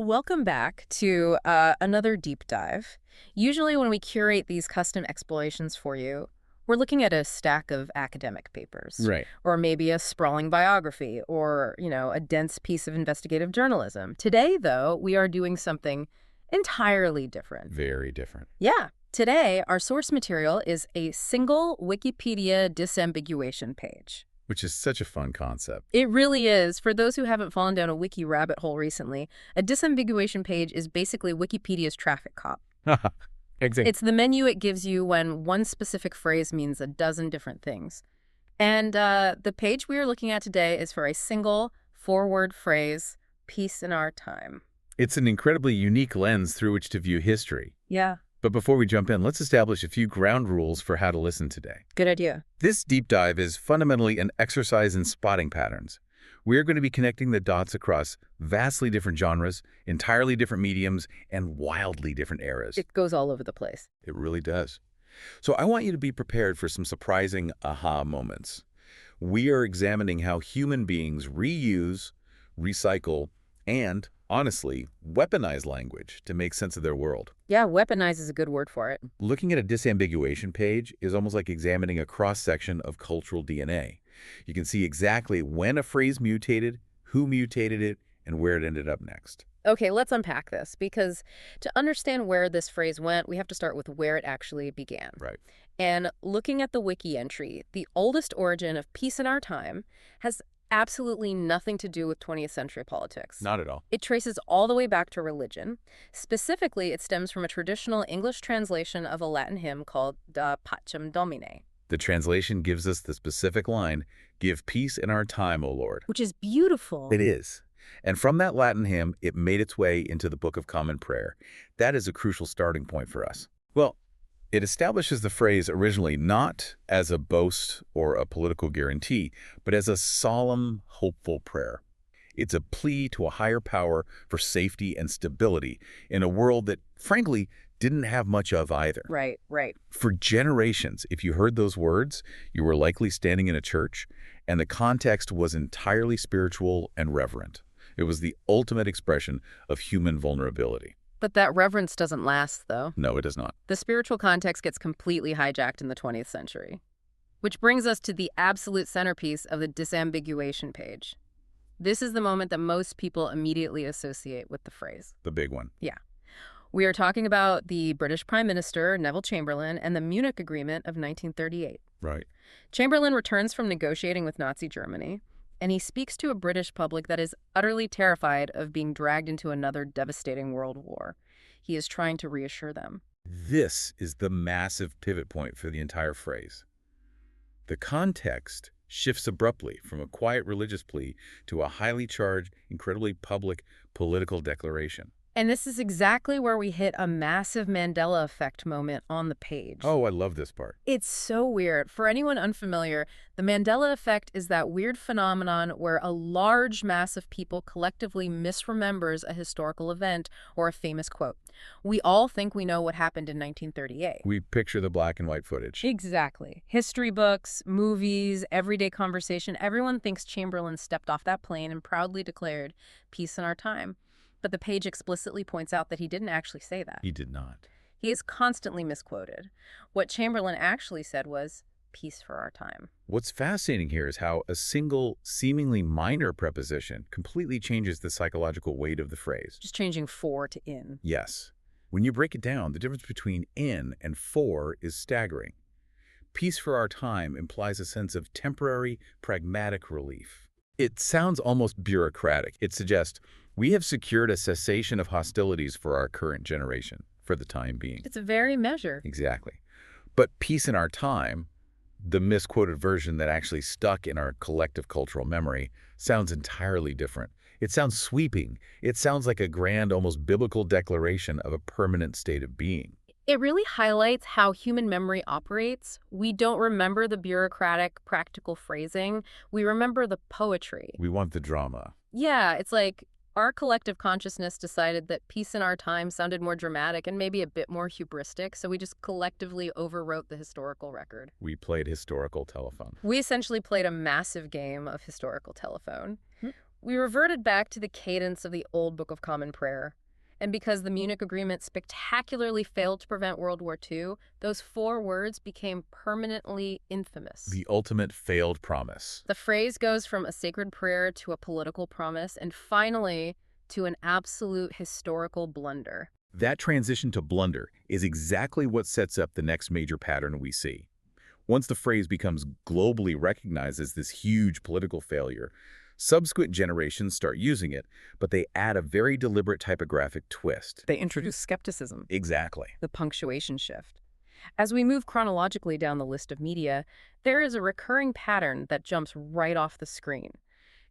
Welcome back to another deep dive. Usually when we curate these custom explorations for you, we're looking at a stack of academic papers, Right. or maybe a sprawling biography, or, a dense piece of investigative journalism. Today, though, we are doing something entirely different. Very different. Yeah. Today, our source material is a single Wikipedia disambiguation page. Which is such a fun concept. It really is. For those who haven't fallen down a wiki rabbit hole recently, a disambiguation page is basically Wikipedia's traffic cop. Exactly. It's the menu it gives you when one specific phrase means a dozen different things. And the page we are looking at today is for a single four-word phrase, peace in our time. It's an incredibly unique lens through which to view history. Yeah, But before we jump in, let's establish a few ground rules for how to listen today. good idea. This deep dive is fundamentally an exercise in spotting patterns. We're going to be connecting the dots across vastly different genres, entirely different mediums, and wildly different eras. It goes all over the place. It really does. So I want you to be prepared for some surprising aha moments. We are examining how human beings reuse, recycle, and, honestly, weaponize language to make sense of their world. Yeah, weaponize is a good word for it. Looking at a disambiguation page is almost like examining a cross-section of cultural DNA. You can see exactly when a phrase mutated, who mutated it, and where it ended up next. Okay, let's unpack this, because to understand where this phrase went, we have to start with where it actually began. Right. And looking at the wiki entry, the oldest origin of peace in our time has absolutely nothing to do with 20th century politics. Not at all. It traces all the way back to religion. Specifically, it stems from a traditional English translation of a Latin hymn called Da Pacem Domine, The translation gives us the specific line, "Give peace in our time, O Lord." which is beautiful. It is. And from that Latin hymn, it made its way into the Book of Common Prayer. That is a crucial starting point for us. Well, it establishes the phrase originally not as a boast or a political guarantee, but as a solemn, hopeful prayer. It's a plea to a higher power for safety and stability in a world that, frankly, didn't have much of either. Right, right. For generations, if you heard those words, you were likely standing in a church, and the context was entirely spiritual and reverent. It was the ultimate expression of human vulnerability. But that reverence doesn't last, though. No, it does not. The spiritual context gets completely hijacked in the 20th century. Which brings us to the absolute centerpiece of the disambiguation page. This is the moment that most people immediately associate with the phrase. The big one. Yeah. We are talking about the British Prime Minister, Neville Chamberlain, and the Munich Agreement of 1938. Right. Chamberlain returns from negotiating with Nazi Germany, and he speaks to a British public that is utterly terrified of being dragged into another devastating world war. He is trying to reassure them. This is the massive pivot point for the entire phrase. The context shifts abruptly from a quiet religious plea to a highly charged, incredibly public political declaration. And this is exactly where we hit a massive Mandela Effect moment on the page. Oh, I love this part. It's so weird. For anyone unfamiliar, the Mandela Effect is that weird phenomenon where a large mass of people collectively misremembers a historical event or a famous quote. We all think we know what happened in 1938. We picture the black and white footage. Exactly. History books, movies, everyday conversation, everyone thinks Chamberlain stepped off that plane and proudly declared peace in our time. But the page explicitly points out that he didn't actually say that. He did not. He is constantly misquoted. What Chamberlain actually said was, peace for our time. What's fascinating here is how a single, seemingly minor preposition completely changes the psychological weight of the phrase. Just changing for to in. Yes. When you break it down, the difference between in and for is staggering. Peace for our time implies a sense of temporary, pragmatic relief. It sounds almost bureaucratic. It suggests we have secured a cessation of hostilities for our current generation, for the time being. It's very measured. Exactly. But peace in our time, the misquoted version that actually stuck in our collective cultural memory, sounds entirely different. It sounds sweeping. It sounds like a grand, almost biblical declaration of a permanent state of being. It really highlights how human memory operates. We don't remember the bureaucratic, practical phrasing. We remember the poetry. We want the drama. Yeah, it's like our collective consciousness decided that peace in our time sounded more dramatic and maybe a bit more hubristic, so we just collectively overwrote the historical record. We played historical telephone. We essentially played a massive game of historical telephone. We reverted back to the cadence of the old Book of Common Prayer. And because the Munich Agreement spectacularly failed to prevent World War II, those 4 words became permanently infamous. The ultimate failed promise. The phrase goes from a sacred prayer to a political promise, and finally to an absolute historical blunder. That transition to blunder is exactly what sets up the next major pattern we see. Once the phrase becomes globally recognized as this huge political failure, subsequent generations start using it, but they add a very deliberate typographic twist. They introduce skepticism, Exactly. the punctuation shift. As we move chronologically down the list of media, there is a recurring pattern that jumps right off the screen.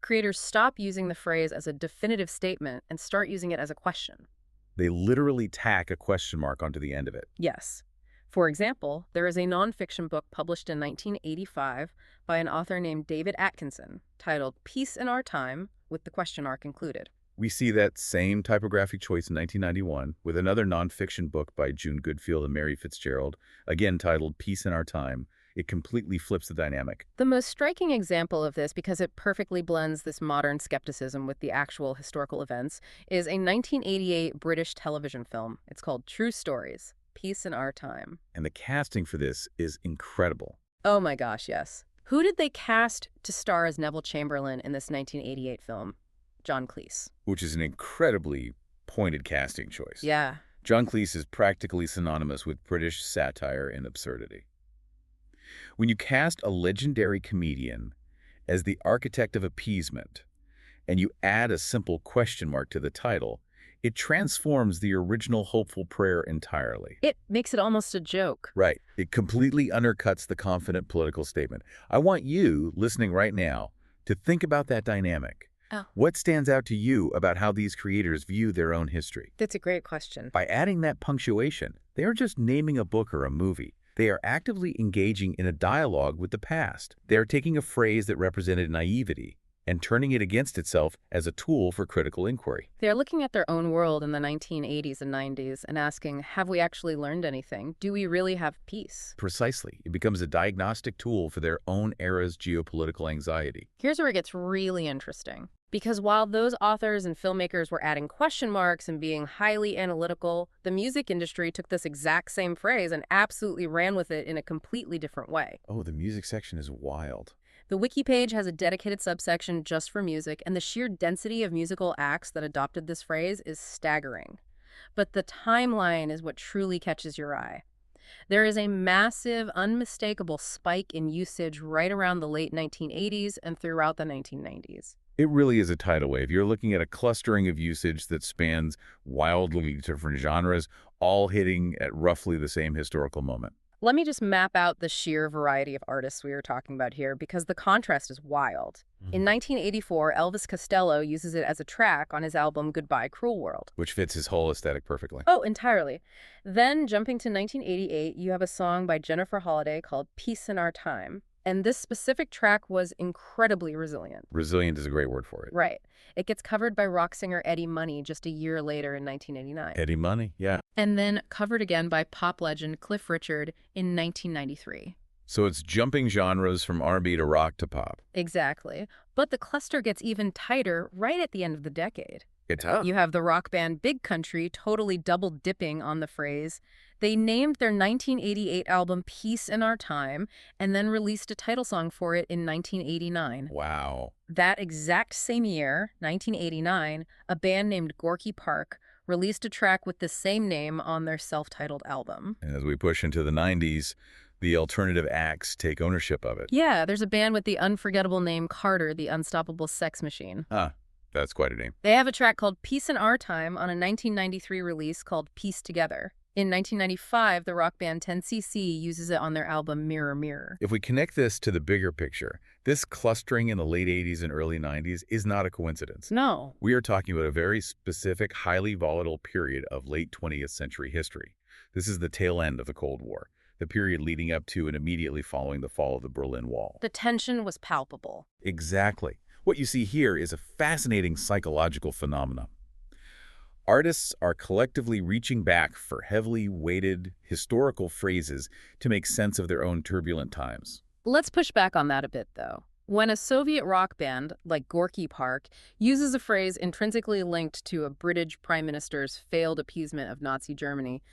Creators stop using the phrase as a definitive statement and start using it as a question. They literally tack a question mark onto the end of it. Yes. For example, there is a nonfiction book published in 1985 by an author named David Atkinson titled Peace in Our Time, with the question mark included. We see that same typographic choice in 1991 with another nonfiction book by June Goodfield and Mary Fitzgerald, again titled Peace in Our Time. It completely flips the dynamic. The most striking example of this, because it perfectly blends this modern skepticism with the actual historical events, is a 1988 British television film. It's called True Stories, Peace in Our Time. And the casting for this is incredible. Oh my gosh, yes. Who did they cast to star as Neville Chamberlain in this 1988 film? John Cleese. Which is an incredibly pointed casting choice. Yeah. John Cleese is practically synonymous with British satire and absurdity. When you cast a legendary comedian as the architect of appeasement, and you add a simple question mark to the title, it transforms the original hopeful prayer entirely. It makes it almost a joke. Right. It completely undercuts the confident political statement. I want you, listening right now, to think about that dynamic. Oh. What stands out to you about how these creators view their own history? That's a great question. By adding that punctuation, they are just naming a book or a movie. They are actively engaging in a dialogue with the past. They are taking a phrase that represented naivety and turning it against itself as a tool for critical inquiry. They're looking at their own world in the 1980s and 90s and asking, have we actually learned anything? Do we really have peace? Precisely. It becomes a diagnostic tool for their own era's geopolitical anxiety. Here's where it gets really interesting. Because while those authors and filmmakers were adding question marks and being highly analytical, the music industry took this exact same phrase and absolutely ran with it in a completely different way. Oh, the music section is wild. The wiki page has a dedicated subsection just for music, and the sheer density of musical acts that adopted this phrase is staggering. But the timeline is what truly catches your eye. There is a massive, unmistakable spike in usage right around the late 1980s and throughout the 1990s. It really is a tidal wave. You're looking at a clustering of usage that spans wildly different genres, all hitting at roughly the same historical moment. Let me just map out the sheer variety of artists we are talking about here, because the contrast is wild. In 1984, Elvis Costello uses it as a track on his album Goodbye, Cruel World. Which fits his whole aesthetic perfectly. Oh, entirely. Then, jumping to 1988, you have a song by Jennifer Holliday called Peace in Our Time. And this specific track was incredibly resilient. Resilient is a great word for it. Right. It gets covered by rock singer Eddie Money just a year later in 1989. Eddie Money, yeah. And then covered again by pop legend Cliff Richard in 1993. So it's jumping genres from R&B to rock to pop. Exactly. But the cluster gets even tighter right at the end of the decade. It's up. You have the rock band Big Country totally double-dipping on the phrase. They named their 1988 album Peace in Our Time and then released a title song for it in 1989. Wow. That exact same year, 1989, a band named Gorky Park released a track with the same name on their self-titled album. And as we push into the 90s, the alternative acts take ownership of it. Yeah, there's a band with the unforgettable name Carter, the Unstoppable Sex Machine. Ah, that's quite a name. They have a track called Peace in Our Time on a 1993 release called Piece Together. In 1995, the rock band 10cc uses it on their album Mirror Mirror. If we connect this to the bigger picture, this clustering in the late 80s and early 90s is not a coincidence. No. We are talking about a very specific, highly volatile period of late 20th century history. This is the tail end of the Cold War, the period leading up to and immediately following the fall of the Berlin Wall. The tension was palpable. Exactly. What you see here is a fascinating psychological phenomenon. Artists are collectively reaching back for heavily weighted historical phrases to make sense of their own turbulent times. Let's push back on that a bit, though. When a Soviet rock band, like Gorky Park, uses a phrase intrinsically linked to a British prime minister's failed appeasement of Nazi Germany,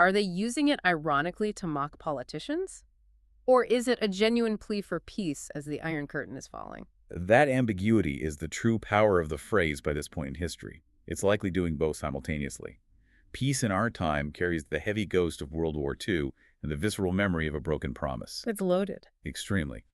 are they using it ironically to mock politicians? Or is it a genuine plea for peace as the Iron Curtain is falling? That ambiguity is the true power of the phrase by this point in history. It's likely doing both simultaneously. Peace in our time carries the heavy ghost of World War II and the visceral memory of a broken promise. It's loaded. Extremely.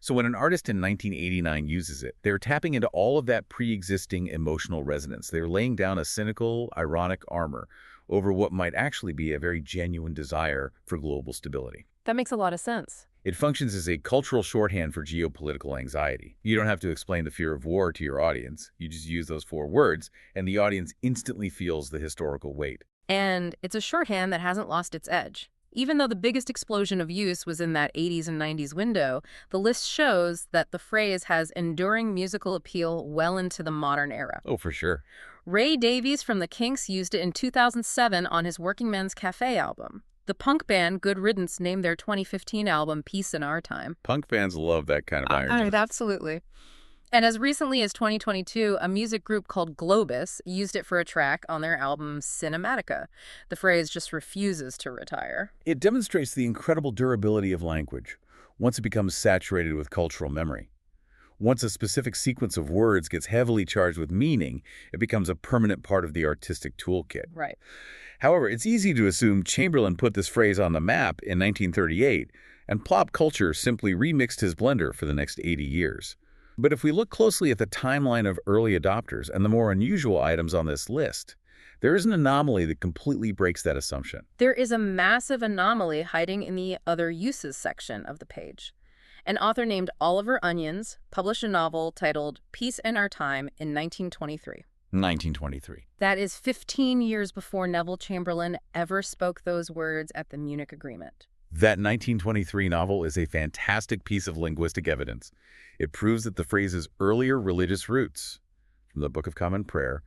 So when an artist in 1989 uses it, they're tapping into all of that pre-existing emotional resonance. They're laying down a cynical, ironic armor over what might actually be a very genuine desire for global stability. That makes a lot of sense. It functions as a cultural shorthand for geopolitical anxiety. You don't have to explain the fear of war to your audience. You just use those 4 words, and the audience instantly feels the historical weight. And it's a shorthand that hasn't lost its edge. Even though the biggest explosion of use was in that 80s and 90s window, the list shows that the phrase has enduring musical appeal well into the modern era. Oh, for sure. Ray Davies from the Kinks used it in 2007 on his Working Men's Cafe album. The punk band Good Riddance named their 2015 album Peace in Our Time. Punk fans love that kind of iron. Absolutely. And as recently as 2022, a music group called Globus used it for a track on their album Cinematica. The phrase just refuses to retire. It demonstrates the incredible durability of language once it becomes saturated with cultural memory. Once a specific sequence of words gets heavily charged with meaning, it becomes a permanent part of the artistic toolkit. Right. However, it's easy to assume Chamberlain put this phrase on the map in 1938, and pop culture simply remixed his blender for the next 80 years. But if we look closely at the timeline of early adopters and the more unusual items on this list, there is an anomaly that completely breaks that assumption. There is a massive anomaly hiding in the Other Uses section of the page. An author named Oliver Onions published a novel titled Peace in Our Time in 1923. 1923. That is 15 years before Neville Chamberlain ever spoke those words at the Munich Agreement. That 1923 novel is a fantastic piece of linguistic evidence. It proves that the phrase's earlier religious roots, from the Book of Common Prayer,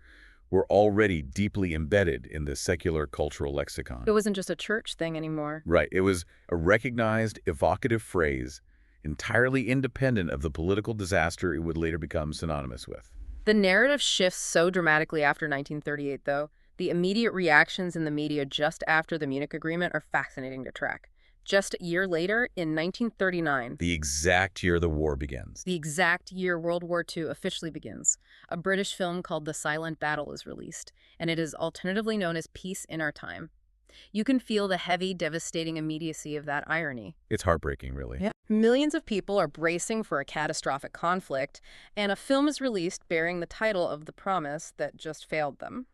were already deeply embedded in the secular cultural lexicon. It wasn't just a church thing anymore. Right. It was a recognized, evocative phrase entirely independent of the political disaster it would later become synonymous with. The narrative shifts so dramatically after 1938, though. The immediate reactions in the media just after the Munich Agreement are fascinating to track. Just a year later, in 1939, The exact year the war begins. the exact year World War II officially begins, a British film called The Silent Battle is released, and it is alternatively known as Peace in Our Time. You can feel the heavy, devastating immediacy of that irony. It's heartbreaking, really. Yeah. Millions of people are bracing for a catastrophic conflict, and a film is released bearing the title of the promise that just failed them.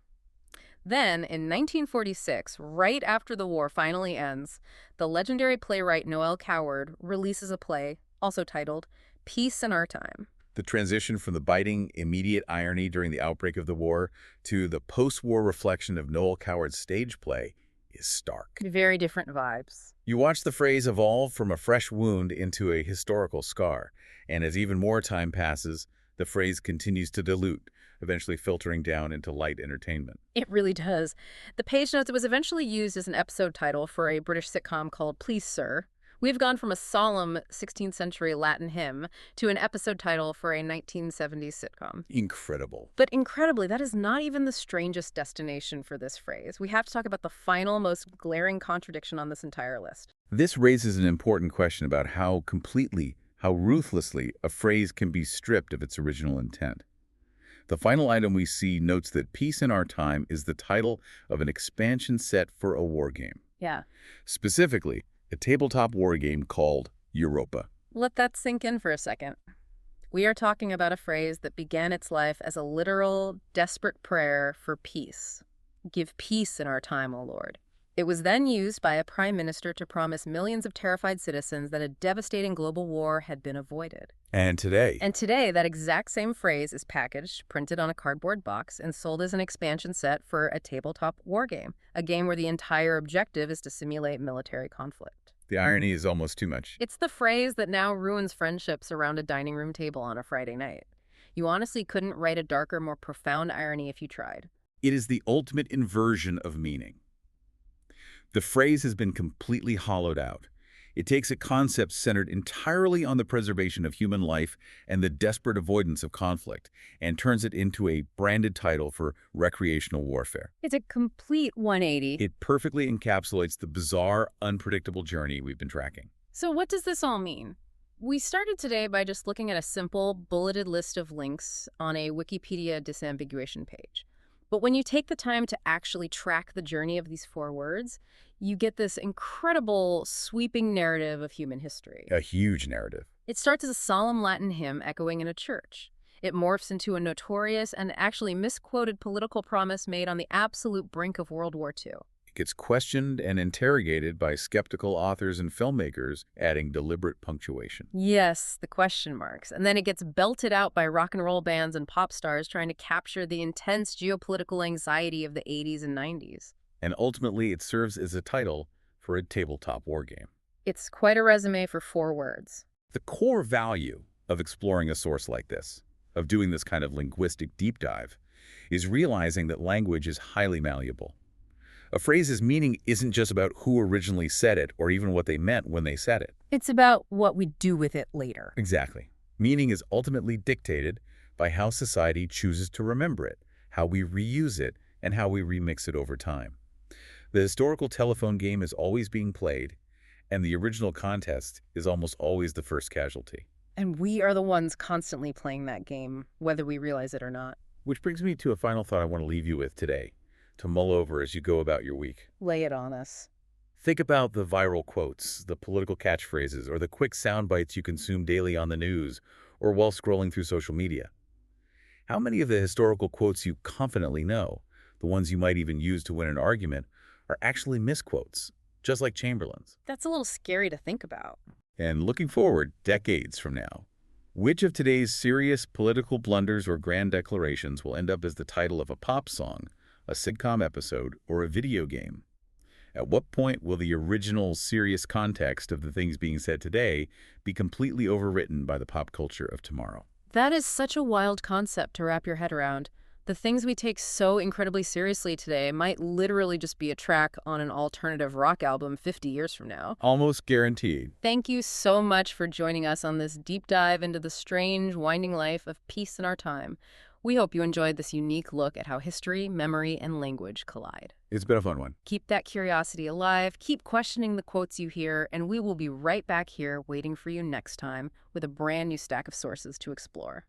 Then, in 1946, right after the war finally ends, the legendary playwright Noel Coward releases a play, also titled Peace in Our Time. The transition from the biting, immediate irony during the outbreak of the war to the post-war reflection of Noel Coward's stage play is stark. Very different vibes. You watch the phrase evolve from a fresh wound into a historical scar, and as even more time passes, the phrase continues to dilute, eventually filtering down into light entertainment. It really does. The page notes it was eventually used as an episode title for a British sitcom called Please Sir. We've gone from a solemn 16th century Latin hymn to an episode title for a 1970s sitcom. Incredible. But incredibly, that is not even the strangest destination for this phrase. We have to talk about the final, most glaring contradiction on this entire list. This raises an important question about how ruthlessly a phrase can be stripped of its original intent. The final item we see notes that Peace in Our Time is the title of an expansion set for a wargame. Yeah. Specifically, a tabletop wargame called Europa. Let that sink in for a second. We are talking about a phrase that began its life as a literal, desperate prayer for peace. Give peace in our time, O Lord. It was then used by a prime minister to promise millions of terrified citizens that a devastating global war had been avoided. And today, that exact same phrase is packaged, printed on a cardboard box, and sold as an expansion set for a tabletop wargame, a game where the entire objective is to simulate military conflict. the irony is almost too much. It's the phrase that now ruins friendships around a dining room table on a Friday night. You honestly couldn't write a darker, more profound irony if you tried. It is the ultimate inversion of meaning. The phrase has been completely hollowed out. It takes a concept centered entirely on the preservation of human life and the desperate avoidance of conflict, and turns it into a branded title for recreational warfare. It's a complete 180. It perfectly encapsulates the bizarre, unpredictable journey we've been tracking. So what does this all mean? We started today by just looking at a simple, bulleted list of links on a Wikipedia disambiguation page. But when you take the time to actually track the journey of these 4 words, you get this incredible, sweeping narrative of human history. A huge narrative. It starts as a solemn Latin hymn echoing in a church. It morphs into a notorious and actually misquoted political promise made on the absolute brink of World War II. It gets questioned and interrogated by skeptical authors and filmmakers, adding deliberate punctuation. Yes, the question marks. And then it gets belted out by rock and roll bands and pop stars trying to capture the intense geopolitical anxiety of the 80s and 90s. And ultimately, it serves as a title for a tabletop wargame. It's quite a resume for 4 words. The core value of exploring a source like this, of doing this kind of linguistic deep dive, is realizing that language is highly malleable. A phrase's meaning isn't just about who originally said it or even what they meant when they said it. It's about what we do with it later. Exactly. Meaning is ultimately dictated by how society chooses to remember it, how we reuse it, and how we remix it over time. The historical telephone game is always being played, and the original contest is almost always the first casualty. And we are the ones constantly playing that game, whether we realize it or not. Which brings me to a final thought I want to leave you with today, to mull over as you go about your week. Lay it on us. Think about the viral quotes, the political catchphrases, or the quick sound bites you consume daily on the news or while scrolling through social media. How many of the historical quotes you confidently know, the ones you might even use to win an argument, are actually misquotes, just like Chamberlain's? That's a little scary to think about. And looking forward, decades from now, which of today's serious political blunders or grand declarations will end up as the title of a pop song, a sitcom episode, or a video game? At what point will the original serious context of the things being said today be completely overwritten by the pop culture of tomorrow? That is such a wild concept to wrap your head around. The things we take so incredibly seriously today might literally just be a track on an alternative rock album 50 years from now. Almost guaranteed. Thank you so much for joining us on this deep dive into the strange, winding life of peace in our time. We hope you enjoyed this unique look at how history, memory, and language collide. It's been a fun one. Keep that curiosity alive, keep questioning the quotes you hear, and we will be right back here waiting for you next time with a brand new stack of sources to explore.